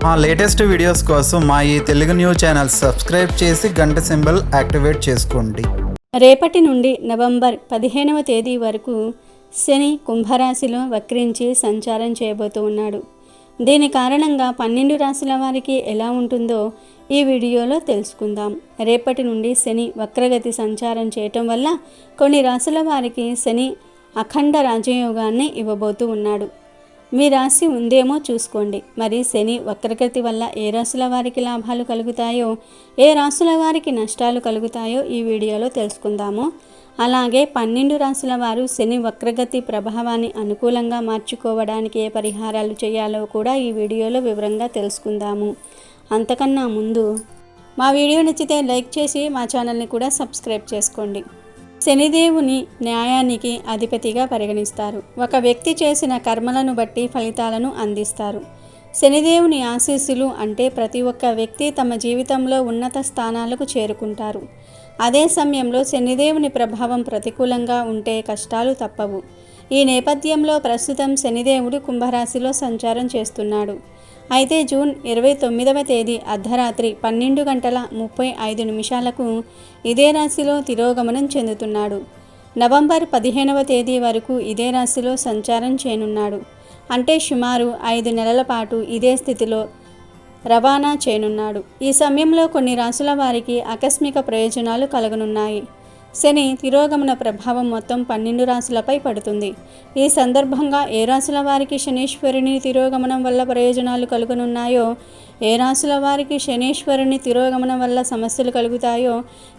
మా latest videos కోసం మా ఈ తెలుగు న్యూస్ ఛానల్ సబ్స్క్రైబ్ చేసి గంట సింబల్ యాక్టివేట్ చేసుకోండి. రేపటి నుండి నవంబర్ 15వ తేదీ వరకు శని కుంభరాశిలో వక్రించి సంచారం చేయబోతూ ఉన్నాడు. దీని కారణంగా 12 రాశుల వారికి ఎలా ఉంటుందో ఈ వీడియోలో తెలుసుకుందాం. రేపటి నుండి శని వక్రగతి సంచారం చేయటం వల్ల కొన్ని రాశుల వారికి శని అఖండ రాజయోగాన్ని ఇవ్వబోతూ ఉన్నాడు. మీ రాశి ఉందేమో చూసుకోండి. మరి శని వక్రగతి వల్ల ఏ రాశుల వారికి లాభాలు కలుగుతాయో, ఏ రాశుల వారికి నష్టాలు కలుగుతాయో ఈ వీడియోలో తెలుసుకుందాము. అలాగే 12 రాశుల వారు శని వక్రగతి ప్రభావాన్ని అనుకూలంగా మార్చుకోవడానికి ఏ పరిహారాలు చేయాలో కూడా ఈ వీడియోలో వివరంగా తెలుసుకుందాము. అంతకన్నా ముందు మా వీడియో నచ్చితే లైక్ చేసి మా ఛానల్ని కూడా సబ్స్క్రైబ్ చేసుకోండి. శనిదేవుని న్యాయానికి అధిపతిగా పరిగణిస్తారు. ఒక వ్యక్తి చేసిన కర్మలను బట్టి ఫలితాలను అందిస్తారు. శనిదేవుని ఆశీస్సులు అంటే ప్రతి ఒక్క వ్యక్తి తమ జీవితంలో ఉన్నత స్థానాలకు చేరుకుంటారు. అదే సమయంలో శనిదేవుని ప్రభావం ప్రతికూలంగా ఉంటే కష్టాలు తప్పవు. ఈ నేపథ్యంలో ప్రస్తుతం శనిదేవుడు కుంభరాశిలో సంచారం చేస్తున్నాడు. అయితే జూన్ 29వ తేదీ అర్ధరాత్రి 12:35 ఇదే రాశిలో తిరోగమనం చెందుతున్నాడు. నవంబర్ 15వ తేదీ వరకు ఇదే రాశిలో సంచారం చేయనున్నాడు. అంటే సుమారు 5 నెలల పాటు ఇదే స్థితిలో రవాణా చేయనున్నాడు. ఈ సమయంలో కొన్ని రాశుల వారికి ఆకస్మిక ప్రయోజనాలు కలగనున్నాయి. శని తిరోగమన ప్రభావం మొత్తం 12 రాశులపై పడుతుంది. ఈ సందర్భంగా ఏ రాశుల వారికి శనీశ్వరుని తిరోగమనం వల్ల ప్రయోజనాలు కలుగనున్నాయో, ఏ రాశుల వారికి శనీశ్వరుని తిరోగమనం వల్ల సమస్యలు కలుగుతాయో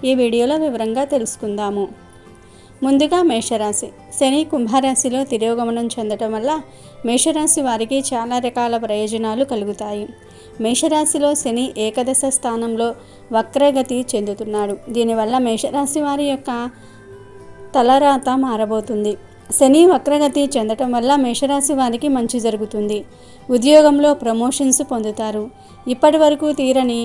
ఈ వీడియోలో వివరంగా తెలుసుకుందాము. ముందుగా మేషరాశి. శని కుంభరాశిలో తిరోగమనం చెందటం వల్ల మేషరాశి వారికి చాలా రకాల ప్రయోజనాలు కలుగుతాయి. మేషరాశిలో శని ఏకాదశ స్థానంలో వక్రగతి చెందుతున్నాడు. దీనివల్ల మేషరాశి వారి యొక్క తలరాత మారబోతుంది. శని వక్రగతి చెందటం వల్ల మేషరాశి వారికి మంచి జరుగుతుంది. ఉద్యోగంలో ప్రమోషన్స్ పొందుతారు. ఇప్పటి వరకు తీరని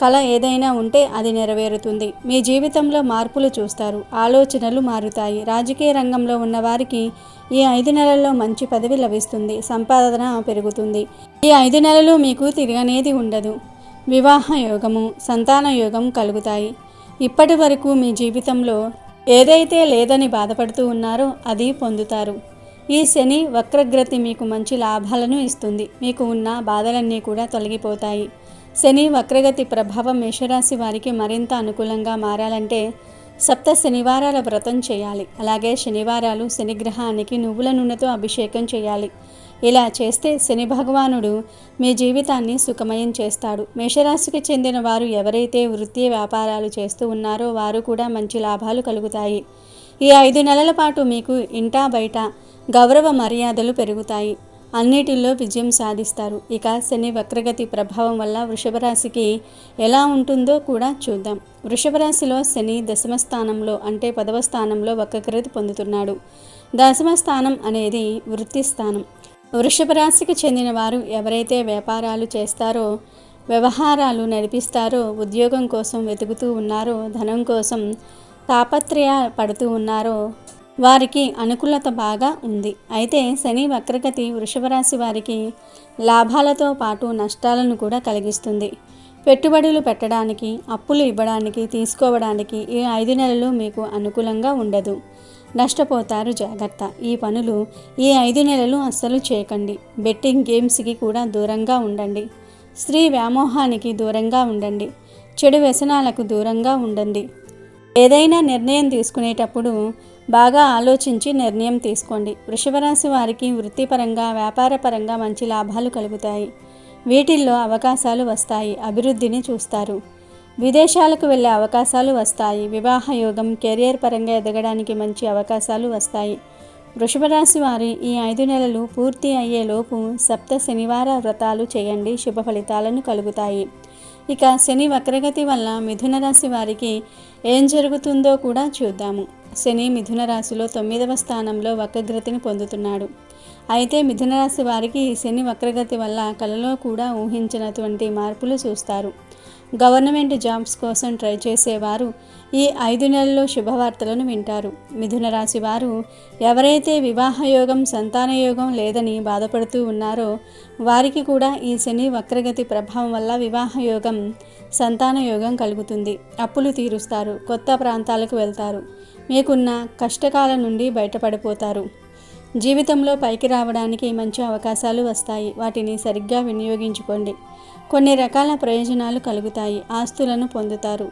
కళ ఏదైనా ఉంటే అది నెరవేరుతుంది. మీ జీవితంలో మార్పులు చూస్తారు. ఆలోచనలు మారుతాయి. రాజకీయ రంగంలో ఉన్నవారికి ఈ 5 నెలల్లో మంచి పదవి లభిస్తుంది. సంపాదన పెరుగుతుంది. ఈ 5 నెలలు మీకు తిరగనేది ఉండదు. వివాహ యోగము, సంతాన యోగం కలుగుతాయి. ఇప్పటి వరకు మీ జీవితంలో ఏదైతే లేదని బాధపడుతూ ఉన్నారో అది పొందుతారు. ఈ శని వక్రగతి మీకు మంచి లాభాలను ఇస్తుంది. మీకు ఉన్న బాధలన్నీ కూడా తొలగిపోతాయి. శని వక్రగతి ప్రభావం మేషరాశి వారికి మరింత అనుకూలంగా మారాలంటే సప్త శనివారాల వ్రతం చేయాలి. అలాగే శనివారాలు శనిగ్రహానికి నువ్వుల నూనెతో అభిషేకం చేయాలి. ఇలా చేస్తే శని భగవానుడు మీ జీవితాన్ని సుఖమయం చేస్తాడు. మేషరాశికి చెందిన వారు ఎవరైతే వృత్తి వ్యాపారాలు చేస్తూ ఉన్నారో వారు కూడా మంచి లాభాలు కలుగుతాయి. ఈ 5 నెలల పాటు మీకు ఇంటా బయట గౌరవ మర్యాదలు పెరుగుతాయి. అన్నిటిల్లో విజయం సాధిస్తారు. ఇక శని వక్రగతి ప్రభావం వల్ల వృషభ రాశికి ఎలా ఉంటుందో కూడా చూద్దాం. వృషభ రాశిలో శని దశమ స్థానంలో అంటే 10వ స్థానంలో వక్రగతి పొందుతున్నాడు. దశమ స్థానం అనేది వృత్తి స్థానం. వృషభ రాశికి చెందిన వారు ఎవరైతే వ్యాపారాలు చేస్తారో, వ్యవహారాలు నడిపిస్తారో, ఉద్యోగం కోసం వెతుకుతూ ఉన్నారో, ధనం కోసం తాపత్రయ పడుతూ ఉన్నారో వారికి అనుకూలత బాగా ఉంది. అయితే శని వక్రగతి వృషభ రాశి వారికి లాభాలతో పాటు నష్టాలను కూడా కలిగిస్తుంది. పెట్టుబడులు పెట్టడానికి, అప్పులు ఇవ్వడానికి, తీసుకోవడానికి ఈ 5 నెలలు మీకు అనుకూలంగా ఉండదు. నష్టపోతారు. జాగ్రత్త. ఈ పనులు ఈ 5 నెలలు అస్సలు చేయకండి. బెట్టింగ్ గేమ్స్కి కూడా దూరంగా ఉండండి. స్త్రీ వ్యామోహానికి దూరంగా ఉండండి. చెడు వ్యసనాలకు దూరంగా ఉండండి. ఏదైనా నిర్ణయం తీసుకునేటప్పుడు బాగా ఆలోచించి నిర్ణయం తీసుకోండి. వృషభ రాశి వారికి వృత్తిపరంగా, వ్యాపారపరంగా మంచి లాభాలు కలుగుతాయి. వీటిల్లో అవకాశాలు వస్తాయి. అభివృద్ధిని చూస్తారు. విదేశాలకు వెళ్ళే అవకాశాలు వస్తాయి. వివాహ యోగం, కెరియర్ పరంగా ఎదగడానికి మంచి అవకాశాలు వస్తాయి. వృషభ రాశి వారి ఈ 5 నెలలు పూర్తి అయ్యేలోపు సప్త శనివార వ్రతాలు చేయండి. శుభ ఫలితాలను కలుగుతాయి. ఇక శని వక్రగతి వల్ల మిథున రాశి వారికి ఏం జరుగుతుందో కూడా చూద్దాము. శని మిథున రాశిలో 9వ స్థానంలో వక్రగతిని పొందుతున్నాడు. అయితే మిథున రాశి వారికి శని వక్రగతి వల్ల కలలో కూడా ఊహించినటువంటి మార్పులు చూస్తారు. గవర్నమెంట్ జాబ్స్ కోసం ట్రై చేసేవారు ఈ 5 నెలల్లో శుభవార్తలను వింటారు. మిథున రాశి వారు ఎవరైతే వివాహయోగం, సంతానయోగం లేదని బాధపడుతూ ఉన్నారో వారికి కూడా ఈ శని వక్రగతి ప్రభావం వల్ల వివాహయోగం, సంతానయోగం కలుగుతుంది. అప్పులు తీరుస్తారు, కొత్త ప్రాంతాలకు వెళ్తారు, మీకున్న కష్టకాల నుండి బయటపడిపోతారు. జీవితంలో పైకి రావడానికి మంచి అవకాశాలు వస్తాయి. వాటిని సరిగ్గా వినియోగించుకోండి. కొన్ని రకాల ప్రయోజనాలు కలుగుతాయి. ఆస్తులను పొందుతారు.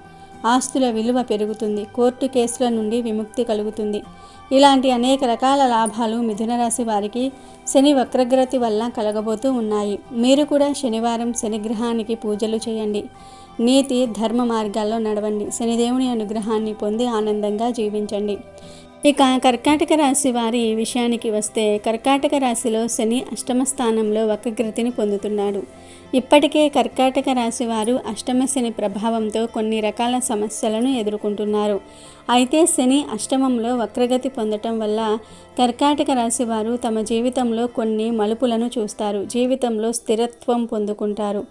ఆస్తుల విలువ పెరుగుతుంది. కోర్టు కేసుల నుండి విముక్తి కలుగుతుంది. ఇలాంటి అనేక రకాల లాభాలు మిథున రాశి వారికి శని వక్రగతి వల్ల కలగబోతూ ఉన్నాయి. మీరు కూడా శనివారం శనిగ్రహానికి పూజలు చేయండి. నీతి ధర్మ మార్గాల్లో నడవండి. శనిదేవుని అనుగ్రహాన్ని పొంది ఆనందంగా జీవించండి. ఇక కర్కాటక రాశి వారి విషయానికి వస్తే, కర్కాటక రాశిలో శని అష్టమ స్థానంలో వక్రగతిని పొందుతున్నాడు. ఇప్పటికే కర్కాటక రాశి వారు అష్టమ శని ప్రభావంతో కొన్ని రకాల సమస్యలను ఎదుర్కొంటున్నారు. అయితే శని అష్టమంలో వక్రగతి పొందటం వల్ల కర్కాటక రాశి వారు తమ జీవితంలో కొన్ని మలుపులను చూస్తారు. జీవితంలో స్థిరత్వం పొందుకుంటారు.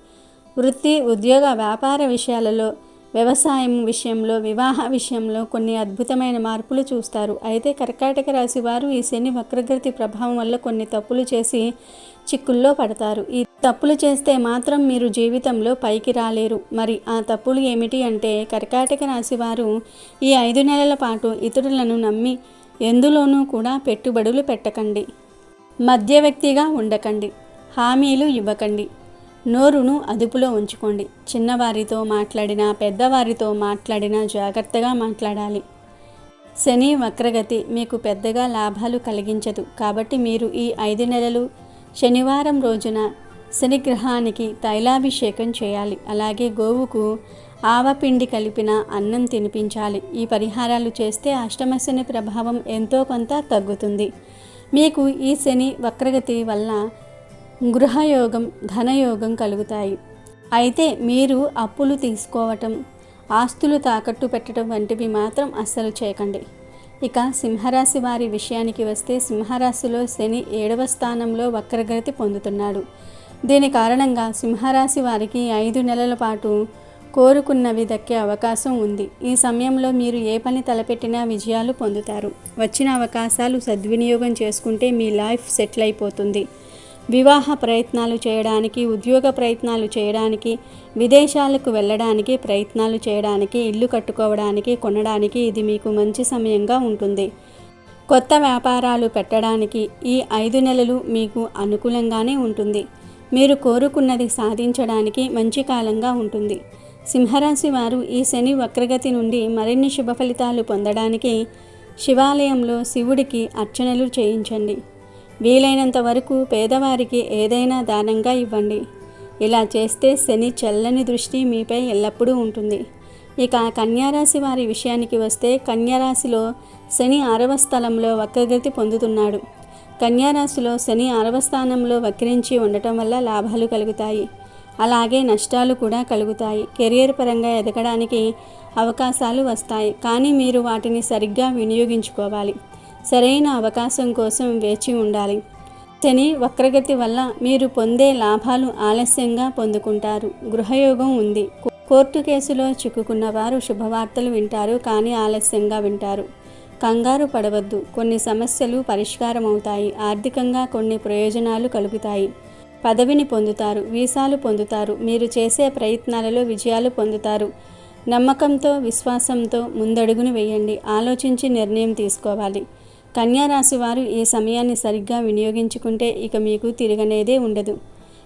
వృత్తి, ఉద్యోగ, వ్యాపార విషయాలలో, వ్యవసాయం విషయంలో, వివాహ విషయంలో కొన్ని అద్భుతమైన మార్పులు చూస్తారు. అయితే కర్కాటక రాశి వారు ఈ శని వక్రగతి ప్రభావం వల్ల కొన్ని తప్పులు చేసి చిక్కుల్లో పడతారు. ఈ తప్పులు చేస్తే మాత్రం మీరు జీవితంలో పైకి రాలేరు. మరి ఆ తప్పులు ఏమిటి అంటే, కర్కాటక రాశి వారు ఈ 5 నెలల పాటు ఇతరులను నమ్మి ఎందులోనూ కూడా పెట్టుబడులు పెట్టకండి. మధ్యవ్యక్తిగా ఉండకండి. హామీలు ఇవ్వకండి. నోరును అదుపులో ఉంచుకోండి. చిన్నవారితో మాట్లాడినా, పెద్దవారితో మాట్లాడినా జాగ్రత్తగా మాట్లాడాలి. శని వక్రగతి మీకు పెద్దగా లాభాలు కలిగించదు. కాబట్టి మీరు ఈ 5 నెలలు శనివారం రోజున శనిగ్రహానికి తైలాభిషేకం చేయాలి. అలాగే గోవుకు ఆవపిండి కలిపిన అన్నం తినిపించాలి. ఈ పరిహారాలు చేస్తే అష్టమ శని ప్రభావం ఎంతో కొంత తగ్గుతుంది. మీకు ఈ శని వక్రగతి వల్ల గృహయోగం, ధనయోగం కలుగుతాయి. అయితే మీరు అప్పులు తీసుకోవటం, ఆస్తులు తాకట్టు పెట్టడం వంటివి మాత్రం అస్సలు చేయకండి. ఇక సింహరాశి వారి విషయానికి వస్తే, సింహరాశిలో శని 7వ స్థానంలో వక్రగతి పొందుతున్నాడు. దీని కారణంగా సింహరాశి వారికి 5 నెలల పాటు కోరుకున్నవి దక్కే అవకాశం ఉంది. ఈ సమయంలో మీరు ఏ పని తలపెట్టినా విజయాలు పొందుతారు. వచ్చిన అవకాశాలు సద్వినియోగం చేసుకుంటే మీ లైఫ్ సెటిల్ అయిపోతుంది. వివాహ ప్రయత్నాలు చేయడానికి, ఉద్యోగ ప్రయత్నాలు చేయడానికి, విదేశాలకు వెళ్ళడానికి ప్రయత్నాలు చేయడానికి, ఇల్లు కట్టుకోవడానికి, కొనడానికి ఇది మీకు మంచి సమయంగా ఉంటుంది. కొత్త వ్యాపారాలు పెట్టడానికి ఈ 5 నెలలు మీకు అనుకూలంగానే ఉంటుంది. మీరు కోరుకున్నది సాధించడానికి మంచి కాలంగా ఉంటుంది. సింహరాశి వారు ఈ శని వక్రగతి నుండి మరిన్ని శుభ ఫలితాలు పొందడానికి శివాలయంలో శివుడికి అర్చనలు చేయించండి. వీలైనంత వరకు పేదవారికి ఏదైనా దానంగా ఇవ్వండి. ఇలా చేస్తే శని చల్లని దృష్టి మీపై ఎల్లప్పుడూ ఉంటుంది. ఇక కన్యారాశి వారి విషయానికి వస్తే, కన్యారాశిలో శని 6వ స్థలంలో వక్రగతి పొందుతున్నాడు. కన్యారాశిలో శని 6వ స్థానంలో వక్రించి ఉండటం వల్ల లాభాలు కలుగుతాయి. అలాగే నష్టాలు కూడా కలుగుతాయి. కెరియర్ పరంగా ఎదగడానికి అవకాశాలు వస్తాయి. కానీ మీరు వాటిని సరిగ్గా వినియోగించుకోవాలి. సరైన అవకాశం కోసం వేచి ఉండాలి. శని వక్రగతి వల్ల మీరు పొందే లాభాలు ఆలస్యంగా పొందుకుంటారు. గృహయోగం ఉంది. కోర్టు కేసులో చిక్కుకున్న వారు శుభవార్తలు వింటారు, కానీ ఆలస్యంగా వింటారు. కంగారు పడవద్దు. కొన్ని సమస్యలు పరిష్కారం అవుతాయి. ఆర్థికంగా కొన్ని ప్రయోజనాలు కలుగుతాయి. పదవిని పొందుతారు. వీసాలు పొందుతారు. మీరు చేసే ప్రయత్నాలలో విజయాలు పొందుతారు. నమ్మకంతో, విశ్వాసంతో ముందడుగును వేయండి. ఆలోచించి నిర్ణయం తీసుకోవాలి. కన్యారాశి వారు ఈ సమయాన్ని సరిగ్గా వినియోగించుకుంటే ఇక మీకు తిరగనేదే ఉండదు.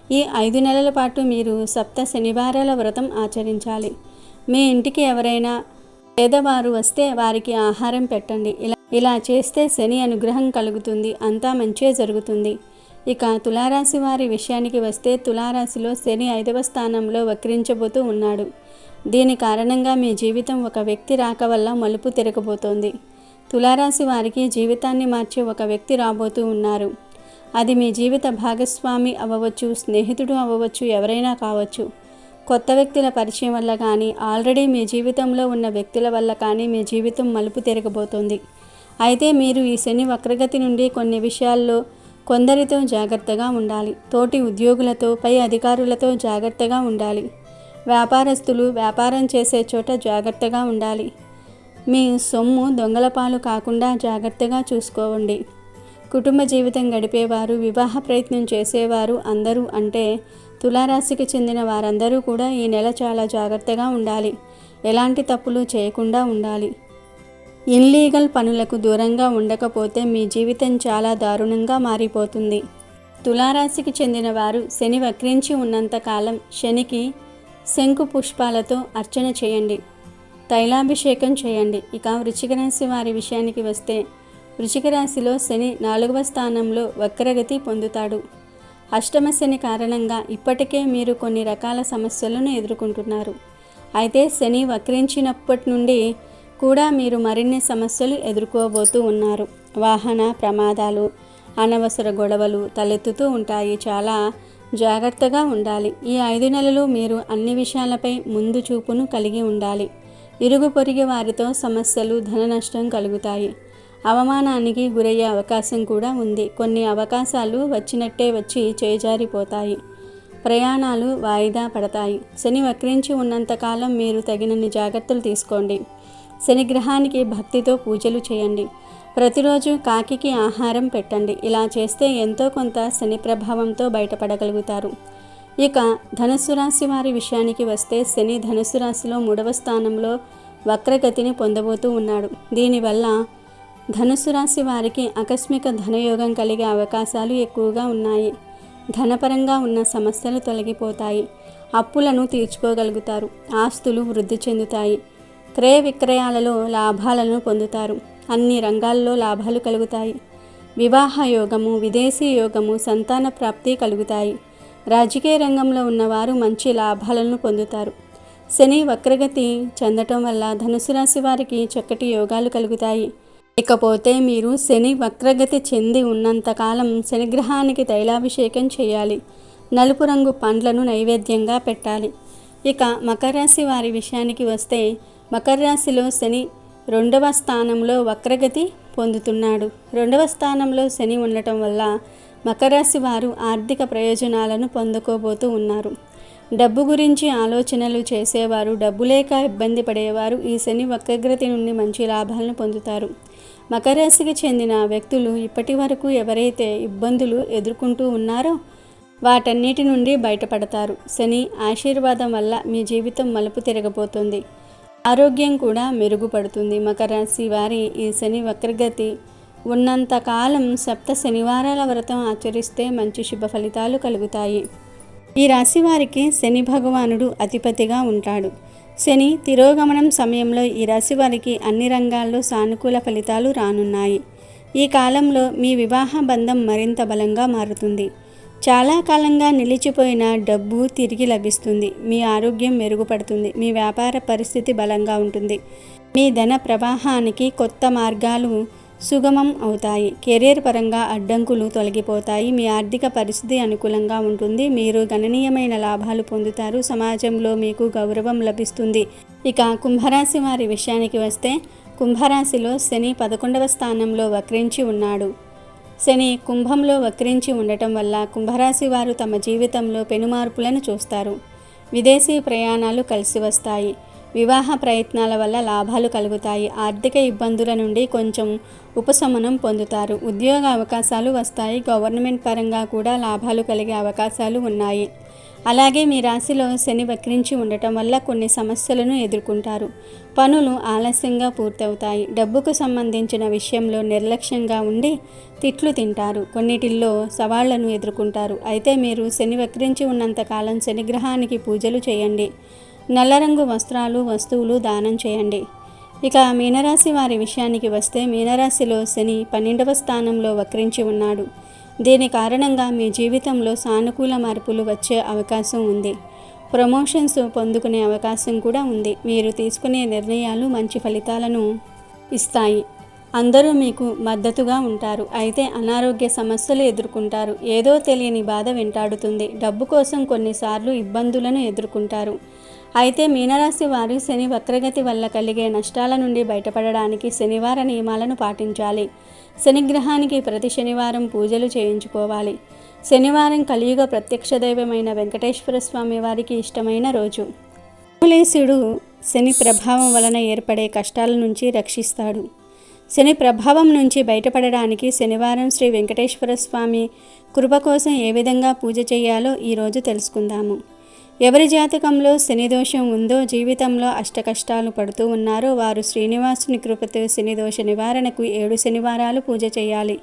ఈ 5 నెలల పాటు మీరు సప్త శనివారాల వ్రతం ఆచరించాలి. మీ ఇంటికి ఎవరైనా పేదవారు వస్తే వారికి ఆహారం పెట్టండి. ఇలా చేస్తే శని అనుగ్రహం కలుగుతుంది. అంతా మంచే జరుగుతుంది. ఇక తులారాశి వారి విషయానికి వస్తే, తులారాశిలో శని 5వ స్థానంలో వక్రించబోతూ ఉన్నాడు. దీని కారణంగా మీ జీవితం ఒక వ్యక్తి రాక వల్ల మలుపు తిరగబోతోంది. తులారాశి వారికి జీవితాన్ని మార్చే ఒక వ్యక్తి రాబోతూ ఉన్నారు. అది మీ జీవిత భాగస్వామి అవ్వవచ్చు, స్నేహితుడు అవ్వవచ్చు, ఎవరైనా కావచ్చు. కొత్త వ్యక్తుల పరిచయం వల్ల కానీ, ఆల్రెడీ మీ జీవితంలో ఉన్న వ్యక్తుల వల్ల కానీ మీ జీవితం మలుపు తిరగబోతోంది. అయితే మీరు ఈ శని వక్రగతి నుండి కొన్ని విషయాల్లో కొందరితో జాగ్రత్తగా ఉండాలి. తోటి ఉద్యోగులతో, పై అధికారులతో జాగ్రత్తగా ఉండాలి. వ్యాపారస్తులు వ్యాపారం చేసే చోట జాగ్రత్తగా ఉండాలి. మీ సొమ్ము దొంగల పాలు కాకుండా జాగ్రత్తగా చూసుకోండి. కుటుంబ జీవితం గడిపేవారు, వివాహ ప్రయత్నం చేసేవారు అందరూ అంటే తులారాశికి చెందిన వారందరూ కూడా ఈ నెల చాలా జాగ్రత్తగా ఉండాలి. ఎలాంటి తప్పులు చేయకుండా ఉండాలి. ఇన్లీగల్ పనులకు దూరంగా ఉండకపోతే మీ జీవితం చాలా దారుణంగా మారిపోతుంది. తులారాశికి చెందిన వారు శని వక్రించి ఉన్నంతకాలం శనికి శంకు పుష్పాలతో అర్చన చేయండి, తైలాభిషేకం చేయండి. ఇక వృశ్చిక రాశి వారి విషయానికి వస్తే వృశ్చిక రాశిలో శని 4వ స్థానంలో వక్రగతి పొందుతాడు. అష్టమ శని కారణంగా ఇప్పటికే మీరు కొన్ని రకాల సమస్యలను ఎదుర్కొంటున్నారు. అయితే శని వక్రించినప్పటి నుండి కూడా మీరు మరిన్ని సమస్యలు ఎదుర్కోబోతూ ఉన్నారు. వాహన ప్రమాదాలు, అనవసర గొడవలు తలెత్తుతూ ఉంటాయి. చాలా జాగ్రత్తగా ఉండాలి. ఈ 5 నెలలు మీరు అన్ని విషయాలపై ముందు చూపును కలిగి ఉండాలి. ఇరుగు పొరుగు వారితో సమస్యలు, ధన నష్టం కలుగుతాయి. అవమానానికి గురయ్యే అవకాశం కూడా ఉంది. కొన్ని అవకాశాలు వచ్చినట్టే వచ్చి చేజారిపోతాయి. ప్రయాణాలు వాయిదా పడతాయి. శని వక్రించి ఉన్నంతకాలం మీరు తగినన్ని జాగ్రత్తలు తీసుకోండి. శనిగ్రహానికి భక్తితో పూజలు చేయండి. ప్రతిరోజు కాకికి ఆహారం పెట్టండి. ఇలా చేస్తే ఎంతో కొంత శని ప్రభావంతో బయటపడగలుగుతారు. ఇక ధనుస్సు రాశి వారి విషయానికి వస్తే శని ధనుస్సు రాశిలో 3వ స్థానంలో వక్రగతిని పొందబోతూ ఉన్నాడు. దీనివల్ల ధనుస్సు రాశి వారికి ఆకస్మిక ధనయోగం కలిగే అవకాశాలు ఎక్కువగా ఉన్నాయి. ధనపరంగా ఉన్న సమస్యలు తొలగిపోతాయి. అప్పులను తీర్చుకోగలుగుతారు. ఆస్తులు వృద్ధి చెందుతాయి. క్రయ విక్రయాలలో లాభాలను పొందుతారు. అన్ని రంగాల్లో లాభాలు కలుగుతాయి. వివాహ యోగము, విదేశీ యోగము, సంతాన ప్రాప్తి కలుగుతాయి. రాజకీయ రంగంలో ఉన్నవారు మంచి లాభాలను పొందుతారు. శని వక్రగతి చెందటం వల్ల ధనుసు రాశి వారికి చక్కటి యోగాలు కలుగుతాయి. ఇకపోతే మీరు శని వక్రగతి చెంది ఉన్నంతకాలం శనిగ్రహానికి తైలాభిషేకం చేయాలి. నలుపు రంగు పండ్లను నైవేద్యంగా పెట్టాలి. ఇక మకర రాశి వారి విషయానికి వస్తే మకర రాశిలో శని 2వ స్థానంలో వక్రగతి పొందుతున్నాడు. 2వ స్థానంలో శని ఉండటం వల్ల మకర రాశి వారు ఆర్థిక ప్రయోజనాలను పొందుకోబోతూ ఉన్నారు. డబ్బు గురించి ఆలోచనలు చేసేవారు, డబ్బు లేక ఇబ్బంది పడేవారు ఈ శని వక్రగతి నుండి మంచి లాభాలను పొందుతారు. మకర రాశికి చెందిన వ్యక్తులు ఇప్పటి వరకు ఎవరైతే ఇబ్బందులు ఎదుర్కొంటూ ఉన్నారో వాటన్నిటి నుండి బయటపడతారు. శని ఆశీర్వాదం వల్ల మీ జీవితం మలుపు తిరగబోతుంది. ఆరోగ్యం కూడా మెరుగుపడుతుంది. మకర రాశి వారి ఈ శని వక్రగతి ఉన్నంతకాలం 7 శనివారాల వ్రతం ఆచరిస్తే మంచి శుభ ఫలితాలు కలుగుతాయి. ఈ రాశి వారికి శని భగవానుడు అధిపతిగా ఉంటాడు. శని తిరోగమనం సమయంలో ఈ రాశి వారికి అన్ని రంగాల్లో సానుకూల ఫలితాలు రానున్నాయి. ఈ కాలంలో మీ వివాహ బంధం మరింత బలంగా మారుతుంది. చాలా కాలంగా నిలిచిపోయిన డబ్బు తిరిగి లభిస్తుంది. మీ ఆరోగ్యం మెరుగుపడుతుంది. మీ వ్యాపార పరిస్థితి బలంగా ఉంటుంది. మీ ధన ప్రవాహానికి కొత్త మార్గాలు సుగమం అవుతాయి. కెరీర్ పరంగా అడ్డంకులు తొలగిపోతాయి. మీ ఆర్థిక పరిస్థితి అనుకూలంగా ఉంటుంది. మీరు గణనీయమైన లాభాలు పొందుతారు. సమాజంలో మీకు గౌరవం లభిస్తుంది. ఇక కుంభరాశి వారి విషయానికి వస్తే కుంభరాశిలో శని 11వ స్థానంలో వక్రించి ఉన్నాడు. శని కుంభంలో వక్రించి ఉండటం వల్ల కుంభరాశి వారు తమ జీవితంలో పెనుమార్పులను చూస్తారు. విదేశీ ప్రయాణాలు కలిసి వస్తాయి. వివాహ ప్రయత్నాల వల్ల లాభాలు కలుగుతాయి. ఆర్థిక ఇబ్బందుల నుండి కొంచెం ఉపశమనం పొందుతారు. ఉద్యోగ అవకాశాలు వస్తాయి. గవర్నమెంట్ పరంగా కూడా లాభాలు కలిగే అవకాశాలు ఉన్నాయి. అలాగే మీ రాశిలో శని వక్రించి ఉండటం వల్ల కొన్ని సమస్యలను ఎదుర్కొంటారు. పనులు ఆలస్యంగా పూర్తవుతాయి. డబ్బుకు సంబంధించిన విషయంలో నిర్లక్ష్యంగా ఉండి తిట్లు తింటారు. కొన్నిటిల్లో సవాళ్లను ఎదుర్కొంటారు. అయితే మీరు శని వక్రించి ఉన్నంతకాలం శనిగ్రహానికి పూజలు చేయండి. నల్ల రంగు వస్త్రాలు, వస్తువులు దానం చేయండి. ఇక మీనరాశి వారి విషయానికి వస్తే మీనరాశిలో శని 12వ స్థానంలో వక్రించి ఉన్నాడు. దీని కారణంగా మీ జీవితంలో సానుకూల మార్పులు వచ్చే అవకాశం ఉంది. ప్రమోషన్స్ పొందుకునే అవకాశం కూడా ఉంది. మీరు తీసుకునే నిర్ణయాలు మంచి ఫలితాలను ఇస్తాయి. అందరూ మీకు మద్దతుగా ఉంటారు. అయితే అనారోగ్య సమస్యలు ఎదుర్కొంటారు. ఏదో తెలియని బాధ వెంటాడుతుంది. డబ్బు కోసం కొన్నిసార్లు ఇబ్బందులను ఎదుర్కొంటారు. అయితే మీనరాశి వారు శని వక్రగతి వల్ల కలిగే నష్టాల నుండి బయటపడడానికి శనివార నియమాలను పాటించాలి. శనిగ్రహానికి ప్రతి శనివారం పూజలు చేయించుకోవాలి. శనివారం కలియుగ ప్రత్యక్ష దైవమైన వెంకటేశ్వర స్వామి వారికి ఇష్టమైన రోజు. కులేశుడు శని ప్రభావం వలన ఏర్పడే కష్టాల నుంచి రక్షిస్తాడు. శని ప్రభావం నుంచి బయటపడడానికి శనివారం శ్రీ వెంకటేశ్వర స్వామి కృప కోసం ఏ విధంగా పూజ చేయాలో ఈరోజు తెలుసుకుందాము. ఎవరి జాతకంలో శని దోషం ఉందో, జీవితంలో అష్టకష్టాలు పడుతూ ఉన్నారో వారు శ్రీనివాసుని కృపతో శని దోష నివారణకు 7 శనివారాలు పూజ చేయాలి.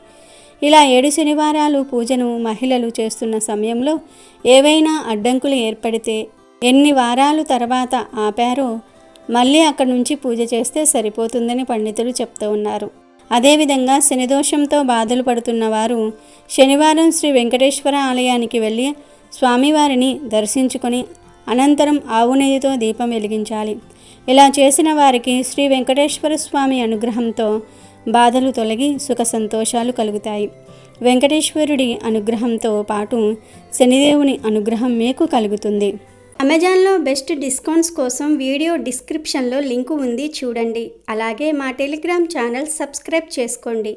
ఇలా 7 శనివారాలు పూజను మహిళలు చేస్తున్న సమయంలో ఏవైనా అడ్డంకులు ఏర్పడితే ఎన్ని వారాలు తర్వాత ఆపారో మళ్ళీ అక్కడి నుంచి పూజ చేస్తే సరిపోతుందని పండితులు చెప్తూ ఉన్నారు. అదేవిధంగా శనిదోషంతో బాధలు పడుతున్న వారు శనివారం శ్రీ వెంకటేశ్వర ఆలయానికి వెళ్ళి స్వామివారిని దర్శించుకొని అనంతరం ఆవు నెయ్యితో దీపం వెలిగించాలి. ఇలా చేసిన వారికి శ్రీ వెంకటేశ్వర స్వామి అనుగ్రహంతో బాధలు తొలగి సుఖ సంతోషాలు కలుగుతాయి. వెంకటేశ్వరుడి అనుగ్రహంతో పాటు శనిదేవుని అనుగ్రహం మీకు కలుగుతుంది. అమెజాన్లో బెస్ట్ డిస్కౌంట్స్ కోసం వీడియో డిస్క్రిప్షన్లో లింకు ఉంది, చూడండి. అలాగే మా టెలిగ్రామ్ ఛానల్ సబ్స్క్రైబ్ చేసుకోండి.